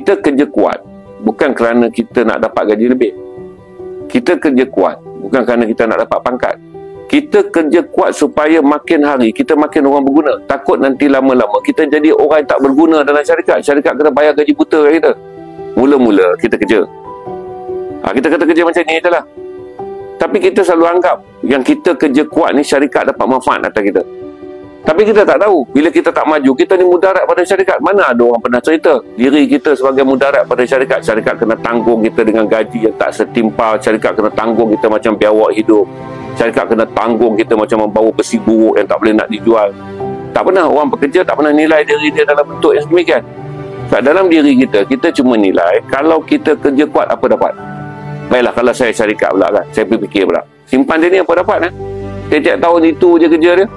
Kita kerja kuat bukan kerana kita nak dapat gaji lebih. Kita kerja kuat bukan kerana kita nak dapat pangkat. Kita kerja kuat supaya makin hari kita makin orang berguna. Takut nanti lama-lama kita jadi orang yang tak berguna dalam syarikat. Syarikat kena bayar gaji buta kat kita. Mula-mula kita kerja. Kita kata kerja macam ni je lah. Tapi kita selalu anggap yang kita kerja kuat ni syarikat dapat manfaat atas kita. Tapi kita tak tahu, bila kita tak maju, kita ni mudarat pada syarikat. Mana ada orang pernah cerita diri kita sebagai mudarat pada syarikat. Syarikat kena tanggung kita dengan gaji yang tak setimpal. Syarikat kena tanggung kita macam biawak hidup. Syarikat kena tanggung kita macam membawa besi buruk yang tak boleh nak dijual. Tak pernah orang bekerja tak pernah nilai diri dia dalam bentuk yang sedemikian. Dalam diri kita, kita cuma nilai kalau kita kerja kuat apa dapat. Baiklah, kalau saya syarikat pula kan, saya fikir pula, simpan dia ni apa dapat kan? Tiap-tiap tahun itu je kerja dia.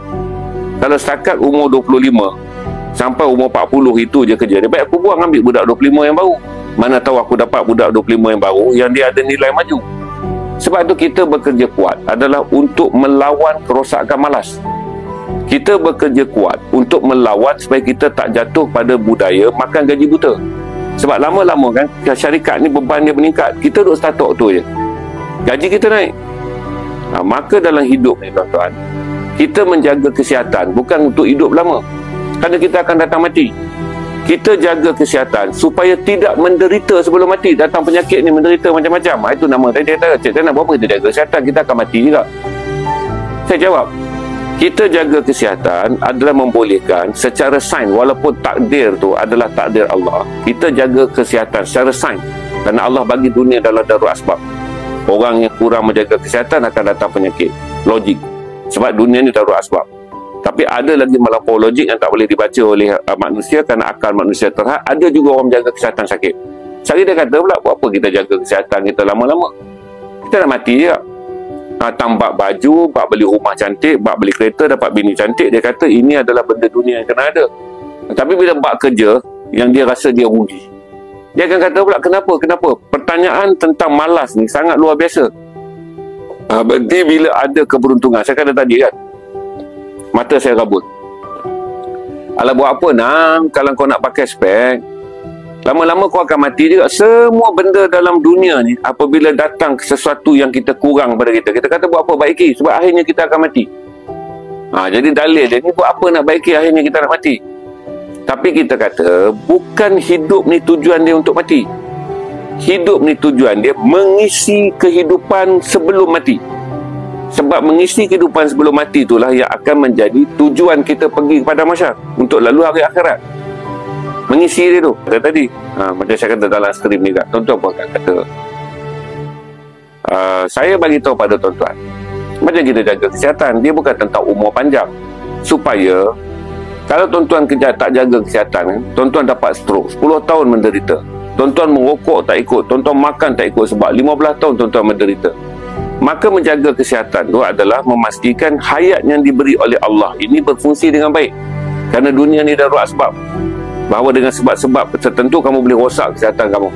Kalau setakat umur 25 sampai umur 40 itu je kerja dia, baik aku buang ambil budak 25 yang baru. Mana tahu aku dapat budak 25 yang baru yang dia ada nilai maju. Sebab tu kita bekerja kuat adalah untuk melawan kerosakan malas. Kita bekerja kuat untuk melawan supaya kita tak jatuh pada budaya makan gaji buta. Sebab lama-lama kan syarikat ni beban dia meningkat, kita duduk statok tu je, gaji kita naik. Maka dalam hidup ni tuan-tuan, kita menjaga kesihatan bukan untuk hidup lama, kerana kita akan datang mati. Kita jaga kesihatan supaya tidak menderita sebelum mati. Datang penyakit ni menderita macam-macam. Itu nama tadi. Cik Tan, apa kita jaga kesihatan? Kita akan mati juga. Saya jawab, kita jaga kesihatan adalah membolehkan secara sains, walaupun takdir tu adalah takdir Allah. Kita jaga kesihatan secara sains kerana Allah bagi dunia dalam darul asbab. Orang yang kurang menjaga kesihatan akan datang penyakit. Logik. Sebab dunia ni darul asbab. Tapi ada lagi melampau logik yang tak boleh dibaca oleh manusia kerana akal manusia terhad. Ada juga orang menjaga kesihatan sakit. Sehari dia kata pula, buat apa kita jaga kesihatan kita lama-lama? Kita nak mati je. Tambak baju, bak beli rumah cantik, bak beli kereta, dapat bini cantik. Dia kata ini adalah benda dunia yang kena ada. Tapi bila bak kerja, yang dia rasa dia rugi, dia akan kata pula, kenapa? Pertanyaan tentang malas ni sangat luar biasa. Berarti bila ada keberuntungan, saya kata tadi kan, mata saya rabun. Alah buat apa Nam, kalau kau nak pakai spek, lama-lama kau akan mati juga. Semua benda dalam dunia ni, apabila datang sesuatu yang kita kurang pada kita, kita kata buat apa, baiki, sebab akhirnya kita akan mati. Jadi dalil dia ni, buat apa nak baiki, akhirnya kita nak mati. Tapi kita kata bukan hidup ni tujuan dia untuk mati. Hidup ni tujuan dia mengisi kehidupan sebelum mati. Sebab mengisi kehidupan sebelum mati itulah yang akan menjadi tujuan kita pergi kepada mahsyar untuk lalu hari akhirat. Mengisi dia tu. Tadi macam saya kata dalam skrip ni kan, tuan-tuan pun akan kata, saya bagi tahu pada tuan-tuan, macam kita jaga kesihatan, dia bukan tentang umur panjang. Supaya kalau tuan-tuan tak jaga kesihatan, tuan-tuan dapat stroke, 10 tahun menderita. Tuan-tuan merokok tak ikut, tuan-tuan makan tak ikut, sebab 15 tahun tuan-tuan menderita. Maka menjaga kesihatan itu adalah memastikan hayat yang diberi oleh Allah ini berfungsi dengan baik. Kerana dunia ni darul asbab, bahawa dengan sebab-sebab tertentu kamu boleh rosak kesihatan kamu.